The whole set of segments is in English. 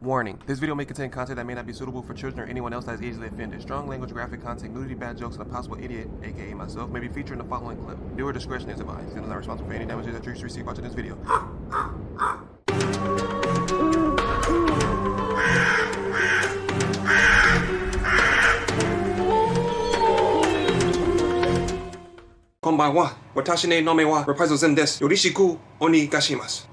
Warning, this video may contain content that may not be suitable for children or anyone else that is easily offended. Strong language, graphic content, nudity, bad jokes, and a possible idiot, aka myself, may be featured in the following clip. Viewer discretion is advised. It is not responsible for any damages that you receive watching this video. Konbanwa, watashi ne nome wa Reprisalzems desu. Yorishiku onegashimasu.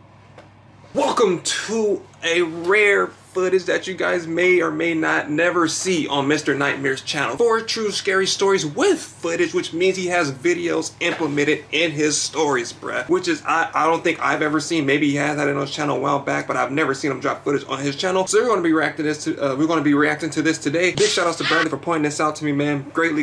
Welcome to a rare footage that you guys may or may not never see on Mr. Nightmare's channel. 4 true scary stories with footage, which means he has videos implemented in his stories, bruh. Which is, I don't think I've ever seen. Maybe he has had it on his channel a while back, but I've never seen him drop footage on his channel. So we're going to be reacting to this today. Big shout outs to Brandon for pointing this out to me, man. Greatly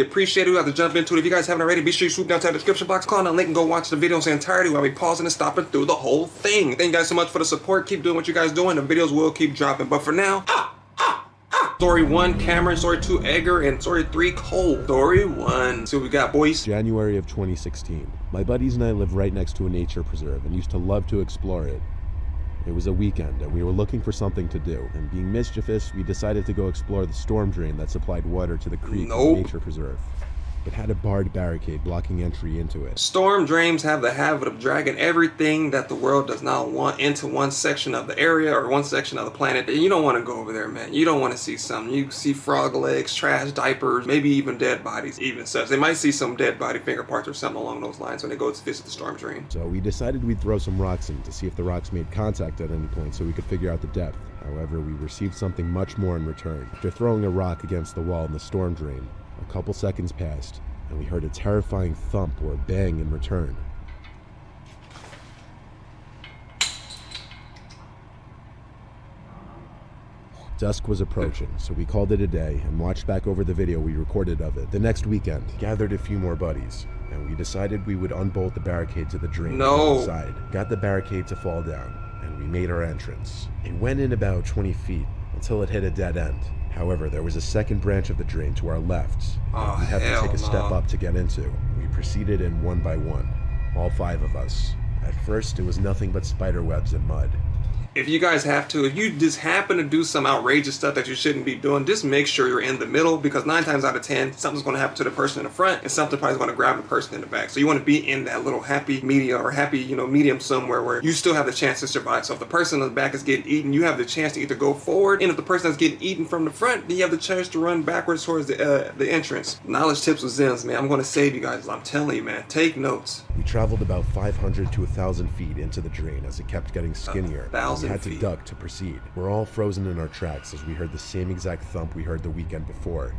appreciate it. We have to jump into it. If you guys haven't already, be sure you swoop down to the description box, click on that link, and go watch the video in its entirety while we pausing and stopping through the whole thing. Thank you guys so much for the support. Keep doing what you guys doing. The videos will keep dropping. But for now, Story 1, Cameron. Story 2, Edgar. And Story 3, Cole. Story 1. See what we got, boys. January of 2016. My buddies and I live right next to a nature preserve and used to love to explore it. It was a weekend and we were looking for something to do. And being mischievous, we decided to go explore the storm drain that supplied water to the creek of the nature preserve. It had a barred barricade blocking entry into it. Storm drains have the habit of dragging everything that the world does not want into one section of the area or one section of the planet. And you don't want to go over there, man. You don't want to see something. You see frog legs, trash, diapers, maybe even dead bodies, even such. They might see some dead body finger parts or something along those lines when they go to visit the storm drain. So we decided we'd throw some rocks in to see if the rocks made contact at any point so we could figure out the depth. However, we received something much more in return. After throwing a rock against the wall in the storm drain, a couple seconds passed, and we heard a terrifying thump or bang in return. Dusk was approaching, so we called it a day and watched back over the video we recorded of it. The next weekend, gathered a few more buddies, and we decided we would unbolt the barricade to the drain on the side. Got the barricade to fall down, and we made our entrance. It went in about 20 feet until it hit a dead end. However, there was a second branch of the drain to our left. We had to take a step up to get into. We proceeded in one by one, all 5 of us. At first, it was nothing but spider webs and mud. If you guys have to, if you just happen to do some outrageous stuff that you shouldn't be doing, just make sure you're in the middle, because 9 times out of 10, something's going to happen to the person in the front and something probably is going to grab the person in the back. So you want to be in that little happy medium or happy, medium somewhere where you still have the chance to survive. So if the person in the back is getting eaten, you have the chance to either go forward, and if the person that's getting eaten from the front, then you have the chance to run backwards towards the entrance. Knowledge tips with Zems, man. I'm going to save you guys. I'm telling you, man. Take notes. We traveled about 500 to 1,000 feet into the drain as it kept getting skinnier. 1,000 We had to feet. duck to proceed. We're all frozen in our tracks as we heard the same exact thump we heard the weekend before.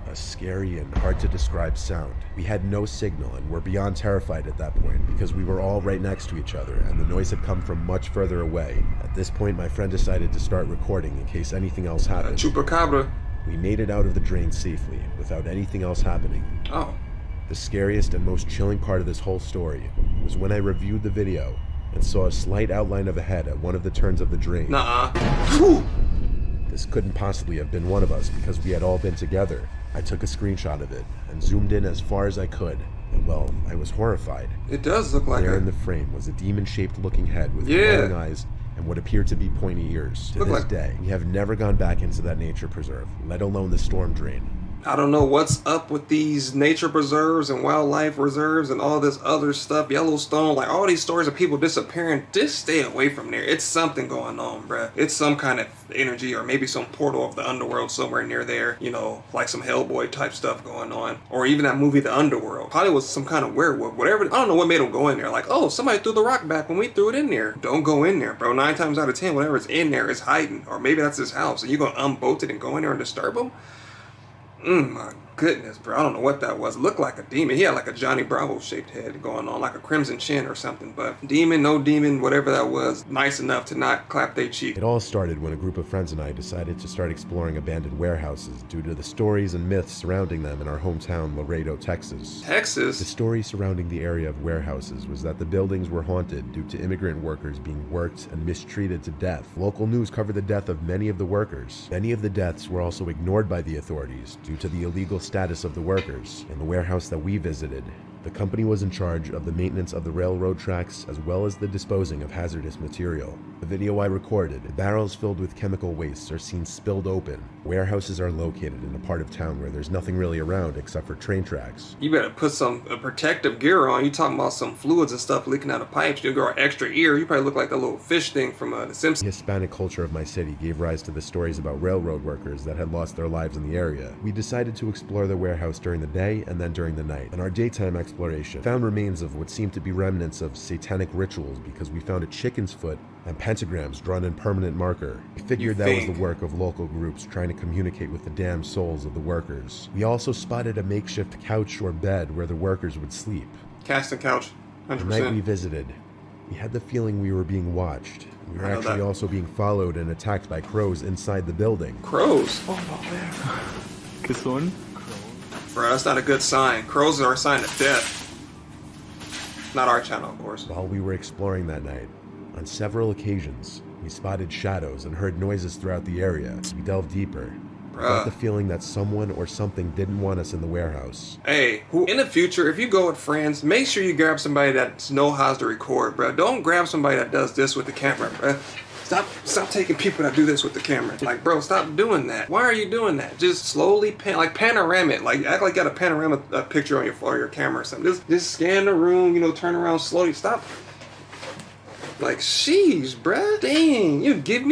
A scary and hard to describe sound. We had no signal and were beyond terrified at that point because we were all right next to each other and the noise had come from much further away. At this point, my friend decided to start recording in case anything else happened. Chupacabra. We made it out of the drain safely without anything else happening. Oh. The scariest and most chilling part of this whole story was when I reviewed the video and saw a slight outline of a head at one of the turns of the drain. Nuh-uh. This couldn't possibly have been one of us because we had all been together. I took a screenshot of it and zoomed in as far as I could, and well, I was horrified. It does look like There in the frame was a demon-shaped looking head with glowing eyes and what appeared to be pointy ears. To this day, we have never gone back into that nature preserve, let alone the storm drain. I don't know what's up with these nature preserves and wildlife reserves and all this other stuff. Yellowstone, like all these stories of people disappearing. Just stay away from there. It's something going on, bruh. It's some kind of energy or maybe some portal of the underworld somewhere near there. Like some Hellboy type stuff going on. Or even that movie, The Underworld. Probably was some kind of werewolf. Whatever. I don't know what made them go in there. Like, oh, somebody threw the rock back when we threw it in there. Don't go in there, bro. 9 times out of 10, whatever's in there is hiding. Or maybe that's his house. And you're going to unbolt it and go in there and disturb him? My goodness, bro. I don't know what that was. It looked like a demon. He had like a Johnny Bravo shaped head going on, like a crimson chin or something. But demon, no demon, whatever that was, nice enough to not clap their cheek. It all started when a group of friends and I decided to start exploring abandoned warehouses due to the stories and myths surrounding them in our hometown, Laredo, Texas. Texas? The story surrounding the area of warehouses was that the buildings were haunted due to immigrant workers being worked and mistreated to death. Local news covered the death of many of the workers. Many of the deaths were also ignored by the authorities due to the illegal status of the workers. In the warehouse that we visited, The company was in charge of the maintenance of the railroad tracks as well as the disposing of hazardous material. The video I recorded, barrels filled with chemical wastes are seen spilled open. Warehouses are located in a part of town where there's nothing really around except for train tracks. You better put some protective gear on. You talking about some fluids and stuff leaking out of pipes. You'll grow an extra ear. You probably look like the little fish thing from The Simpsons. The Hispanic culture of my city gave rise to the stories about railroad workers that had lost their lives in the area. We decided to explore the warehouse during the day and then during the night. In our daytime exploration, found remains of what seemed to be remnants of satanic rituals because we found a chicken's foot and pentagrams drawn in permanent marker. We figured that was the work of local groups trying to communicate with the damned souls of the workers. We also spotted a makeshift couch or bed where the workers would sleep. Casting couch, 100%. The night we visited, we had the feeling we were being watched. We were actually also being followed and attacked by crows inside the building. Crows? ¿Qué son? Bro, that's not a good sign. Crows are a sign of death. Not our channel, of course. While we were exploring that night, on several occasions, we spotted shadows and heard noises throughout the area. We delved deeper. I got the feeling that someone or something didn't want us in the warehouse. Hey, in the future, if you go with friends, make sure you grab somebody that knows how to record, bro. Don't grab somebody that does this with the camera, bro. Stop taking people that do this with the camera. Like, bro, stop doing that. Why are you doing that? Just slowly panorama it. Like, act like you got a panorama picture on your camera or something. Just scan the room, you know, turn around slowly. Stop. Like, sheesh, bruh. Dang, you giving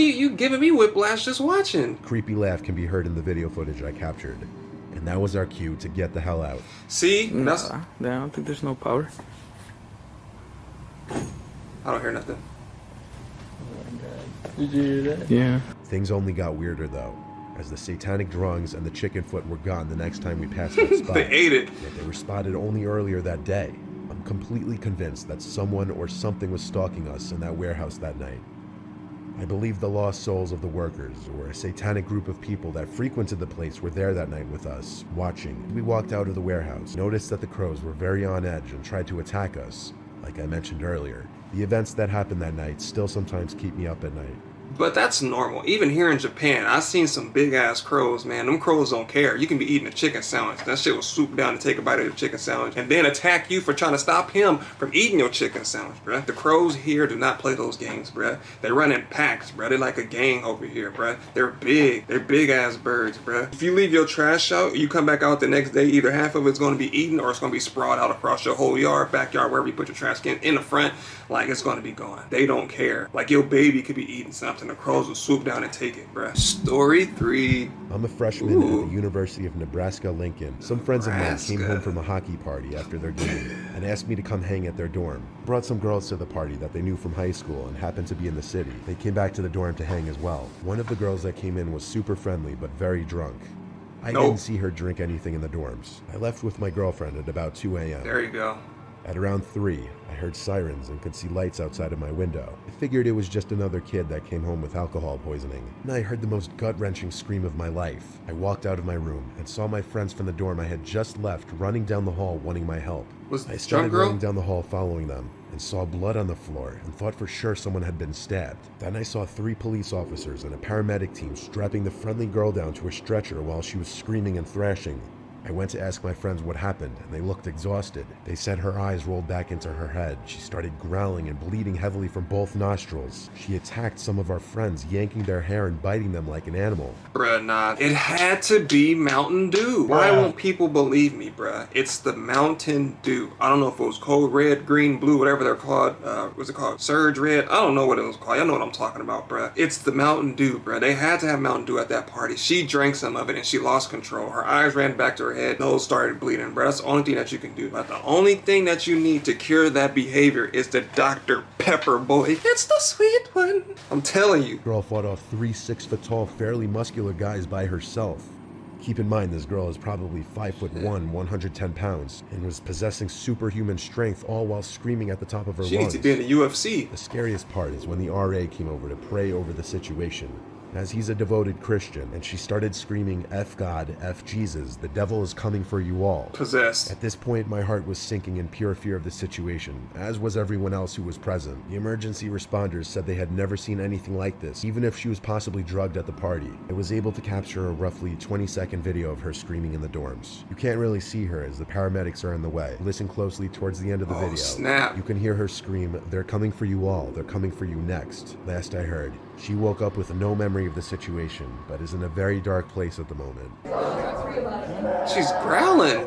me whiplash just watching. Creepy laugh can be heard in the video footage I captured. And that was our cue to get the hell out. See? I don't think there's no power. I don't hear nothing. Did you hear that? Yeah. Things only got weirder though, as the satanic drawings and the chicken foot were gone the next time we passed that spot. They ate it. Yet they were spotted only earlier that day. I'm completely convinced that someone or something was stalking us in that warehouse that night. I believe the lost souls of the workers, or a satanic group of people that frequented the place, were there that night with us, watching. We walked out of the warehouse, noticed that the crows were very on edge and tried to attack us, like I mentioned earlier. The events that happened that night still sometimes keep me up at night. But that's normal. Even here in Japan, I've seen some big ass crows, man. Them crows don't care. You can be eating a chicken sandwich. That shit will swoop down and take a bite of the chicken sandwich and then attack you for trying to stop him from eating your chicken sandwich, bruh. The crows here do not play those games, bruh. They run in packs, bruh. They're like a gang over here, bruh. They're big. They're big ass birds, bruh. If you leave your trash out, you come back out the next day, either half of it's going to be eaten or it's going to be sprawled out across your whole yard, backyard, wherever you put your trash can, in the front, like it's going to be gone. They don't care. Like your baby could be eating something. The crows will swoop down and take it, bruh. Story 3. I'm a freshman at the University of Nebraska-Lincoln. Some friends of mine came home from a hockey party after their game and asked me to come hang at their dorm. Brought some girls to the party that they knew from high school and happened to be in the city. They came back to the dorm to hang as well. One of the girls that came in was super friendly but very drunk. I didn't see her drink anything in the dorms. I left with my girlfriend at about 2 a.m. There you go. At around 3, I heard sirens and could see lights outside of my window. I figured it was just another kid that came home with alcohol poisoning. And I heard the most gut-wrenching scream of my life. I walked out of my room and saw my friends from the dorm I had just left running down the hall wanting my help. I started running down the hall following them and saw blood on the floor and thought for sure someone had been stabbed. Then I saw 3 police officers and a paramedic team strapping the friendly girl down to a stretcher while she was screaming and thrashing. I went to ask my friends what happened, and they looked exhausted. They said her eyes rolled back into her head. She started growling and bleeding heavily from both nostrils. She attacked some of our friends, yanking their hair and biting them like an animal. Bruh, nah. It had to be Mountain Dew. Why won't people believe me, bruh? It's the Mountain Dew. I don't know if it was Code Red, Green, Blue, whatever they're called. What's it called? Surge Red? I don't know what it was called. Y'all know what I'm talking about, bruh. It's the Mountain Dew, bruh. They had to have Mountain Dew at that party. She drank some of it and she lost control. Her eyes ran back to her head, nose started bleeding, bro. That's the only thing that you can do. But the only thing that you need to cure that behavior is the Dr. Pepper, boy. It's the sweet one. I'm telling you. Girl fought off 3 6-foot-tall, fairly muscular guys by herself. Keep in mind, this girl is probably 5'1", 110 pounds, and was possessing superhuman strength, all while screaming at the top of her lungs. She needs to be in the UFC. The scariest part is when the RA came over to pray over the situation. as he's a devoted Christian, and she started screaming, "F God, F Jesus, the devil is coming for you all." Possessed. At this point, my heart was sinking in pure fear of the situation, as was everyone else who was present. The emergency responders said they had never seen anything like this, even if she was possibly drugged at the party. I was able to capture a roughly 20-second video of her screaming in the dorms. You can't really see her as the paramedics are in the way. Listen closely towards the end of the video. Snap. You can hear her scream, "They're coming for you all, they're coming for you next." Last I heard, she woke up with no memory of the situation, but is in a very dark place at the moment. She's growling.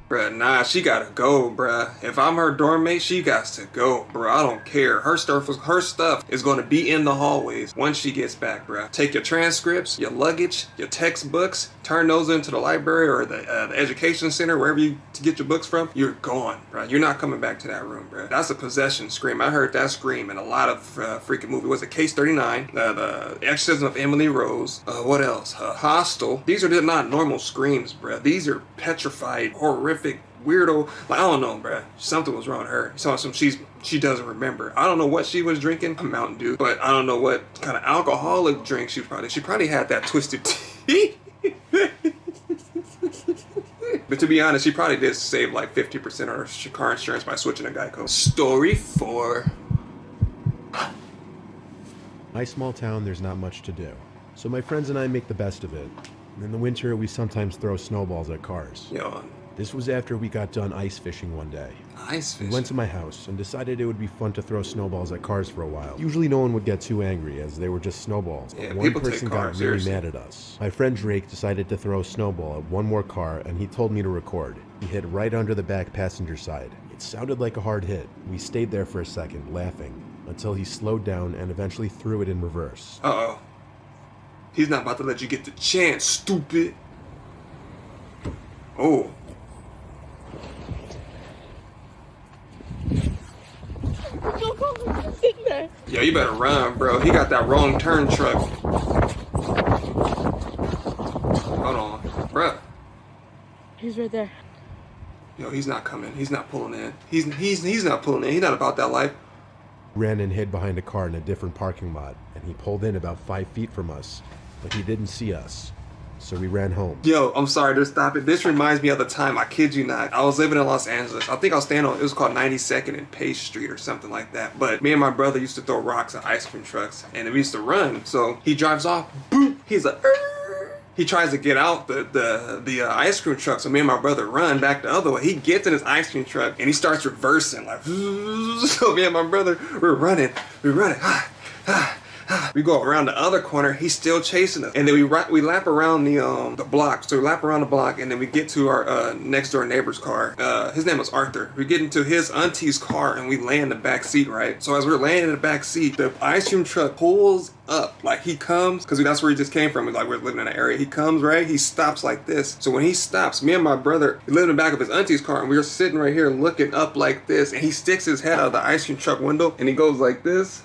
Bruh, nah, she gotta go, bruh. If I'm her dorm mate, she got to go, bruh. I don't care. Her stuff is gonna be in the hallways once she gets back, bruh. Take your transcripts, your luggage, your textbooks, turn those into the library or the education center, wherever you get your books from. You're gone, bruh. You're not coming back to that room, bruh. That's a possession scream. I heard that scream in a lot of freaking movies. Was it Case 39? The Exorcism of Emily Rose. What else? Hostel. These are not normal screams, bruh. These are petrified, horrific, weirdo. Like, I don't know, bruh. Something was wrong with her. She doesn't remember. I don't know what she was drinking, a Mountain Dew, but I don't know what kind of alcoholic drink she probably had that Twisted Tea. But to be honest, she probably did save like 50% of her car insurance by switching to Geico. Story 4. My small town, there's not much to do. So my friends and I make the best of it. In the winter, we sometimes throw snowballs at cars. Yo, This was after we got done ice fishing one day. ice fishing. We went to my house and decided it would be fun to throw snowballs at cars for a while. Usually no one would get too angry as they were just snowballs, but Yeah, one people take person cars got really seriously. mad at us. My friend Drake decided to throw a snowball at one more car and he told me to record. He hit right under the back passenger side. It sounded like a hard hit. We stayed there for a second, laughing, until he slowed down and eventually threw it in reverse. Uh-oh. He's not about to let you get the chance, stupid. Oh. Yo, you better run, bro. He got that wrong turn truck. Hold on, bro. He's right there. Yo, he's not coming. He's not pulling in. He's not pulling in. He's not about that life. Ran and hid behind a car in a different parking lot, and he pulled in about 5 feet from us, but he didn't see us. So we ran home. Yo, I'm sorry to stop it. This reminds me of the time, I kid you not, I was living in Los Angeles. I think I was staying on, it was called 92nd and Page Street or something like that. But me and my brother used to throw rocks at ice cream trucks, and we used to run. So he drives off, boop, he's like, "Arr!" He tries to get out the ice cream truck, so me and my brother run back the other way. He gets in his ice cream truck, and he starts reversing, like, so me and my brother, we're running, we go around the other corner, he's still chasing us. And then we lap around the block. So we lap around the block and then we get to our next door neighbor's car. His name was Arthur. We get into his auntie's car and we lay in the back seat, right? So as we're laying in the back seat, the ice cream truck pulls up. Like he comes, because that's where he just came from. Like we're living in an area. He comes, right? He stops like this. So when he stops, me and my brother, we live in the back of his auntie's car and we were sitting right here looking up like this. And he sticks his head out of the ice cream truck window and he goes like this.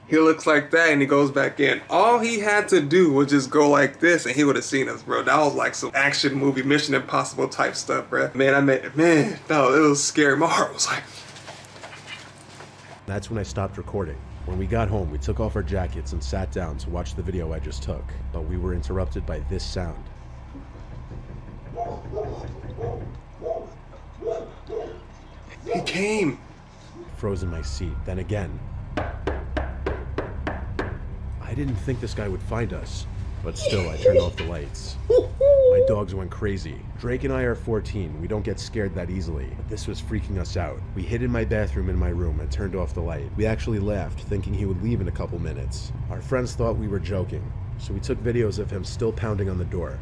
He looks like that and he goes back in. All he had to do was just go like this and he would have seen us, bro. That was like some action movie, Mission Impossible type stuff, bro. Man, no, it was scary. My heart was like... That's when I stopped recording. When we got home, we took off our jackets and sat down to watch the video I just took. But we were interrupted by this sound. He came. Froze in my seat. Then again. I didn't think this guy would find us, but still I turned off the lights. My dogs went crazy. Drake and I are 14, we don't get scared that easily, but this was freaking us out. We hid in my bathroom in my room and turned off the light. We actually laughed, thinking he would leave in a couple minutes. Our friends thought we were joking, so we took videos of him still pounding on the door.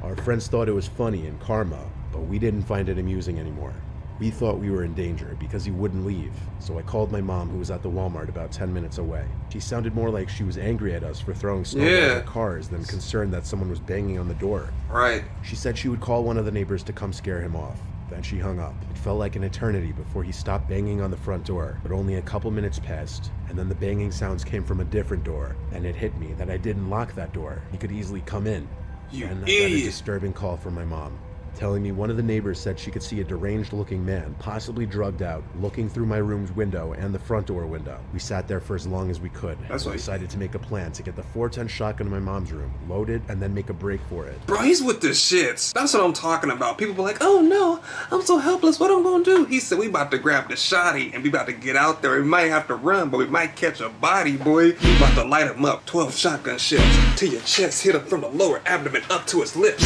Our friends thought it was funny and karma, but we didn't find it amusing anymore. We thought we were in danger because he wouldn't leave, so I called my mom who was at the Walmart about 10 minutes away. She sounded more like she was angry at us for throwing snowballs at cars than concerned that someone was banging on the door. Right. She said she would call one of the neighbors to come scare him off. Then she hung up. It felt like an eternity before he stopped banging on the front door, but only a couple minutes passed, and then the banging sounds came from a different door, and it hit me that I didn't lock that door. He could easily come in. You and I got idiot. a disturbing call from my mom, telling me one of the neighbors said she could see a deranged-looking man, possibly drugged out, looking through my room's window and the front door window. We sat there for as long as we could. That's and why- decided to make a plan to get the 410 shotgun in my mom's room, load it, and then make a break for it. Bro, he's with the shits. That's what I'm talking about. People be like, oh no, I'm so helpless. What I'm gonna do? He said, we about to grab the shotty and we about to get out there. We might have to run, but we might catch a body, boy. We about to light him up. 12 shotgun shells to your chest. Hit him from the lower abdomen up to his lips.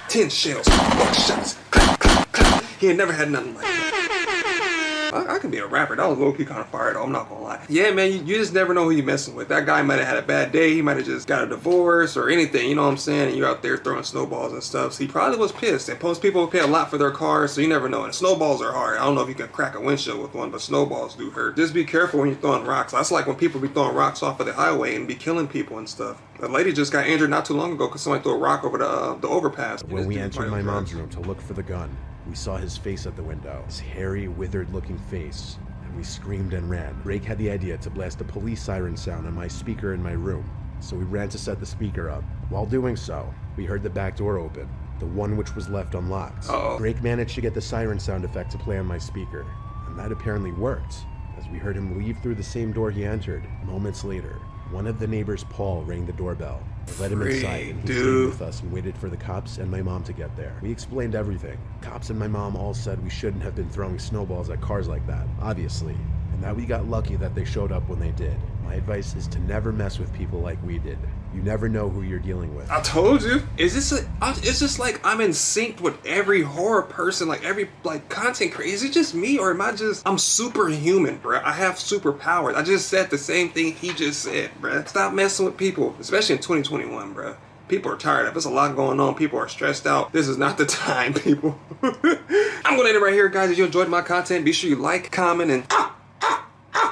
10 shells. 4 shots. Clap, clap, clap. He ain't never had nothing like that. I can be a rapper. That was low-key kind of fire though, I'm not gonna lie. Yeah, man, you just never know who you're messing with. That guy might have had a bad day. He might have just got a divorce or anything, you know what I'm saying? And you're out there throwing snowballs and stuff. So he probably was pissed. And most people pay a lot for their cars, so you never know. And snowballs are hard. I don't know if you can crack a windshield with one, but snowballs do hurt. Just be careful when you're throwing rocks. That's like when people be throwing rocks off of the highway and be killing people and stuff. A lady just got injured not too long ago because somebody threw a rock over the overpass. When we entered my mom's room to look for the gun, we saw his face at the window. His hairy, withered-looking face. We screamed and ran. Drake had the idea to blast a police siren sound on my speaker in my room, so we ran to set the speaker up. While doing so, we heard the back door open, the one which was left unlocked. Uh-oh. Drake managed to get the siren sound effect to play on my speaker, and that apparently worked, as we heard him leave through the same door he entered. Moments later, one of the neighbors, Paul, rang the doorbell. I let him inside, and he stayed with us and waited for the cops and my mom to get there. We explained everything. Cops and my mom all said we shouldn't have been throwing snowballs at cars like that, obviously, and that we got lucky that they showed up when they did. My advice is to never mess with people like we did. You never know who you're dealing with. I told you. Is this it's just like I'm in sync with every horror person, like every content creator. Is it just me or I'm superhuman, bro? I have superpowers. I just said the same thing he just said, bro. Stop messing with people, especially in 2021, bro. People are tired of it. There's a lot going on. People are stressed out. This is not the time, people. I'm gonna end it right here, guys. If you enjoyed my content, be sure you like, comment, and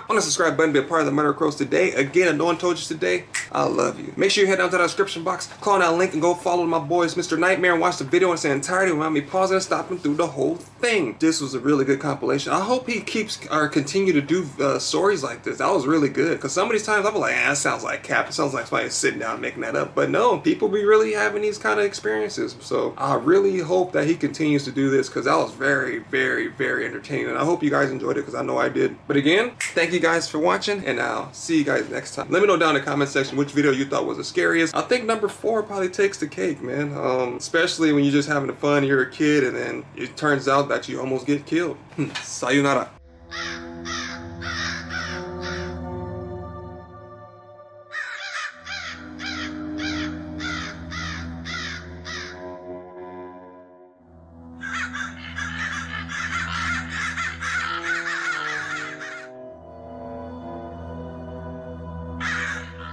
on the subscribe button, be a part of the Murder Crows today. Again, if no one told you today, I love you. Make sure you head down to the description box, click on that link, and go follow my boys, Mr. Nightmare, and watch the video in its entirety without me pausing and stopping through the whole thing. This was a really good compilation. I hope he keeps or continue to do stories like this. That was really good. Because some of these times I was like, that sounds like cap. It sounds like somebody sitting down making that up. But no, people be really having these kind of experiences. So I really hope that he continues to do this because that was very, very, very entertaining. And I hope you guys enjoyed it because I know I did. But again, thank you guys for watching, and I'll see you guys next time. Let me know down in the comment section which video you thought was the scariest. I think number 4 probably takes the cake, man. Especially when you're just having fun, you're a kid, and then it turns out that you almost get killed. Sayonara.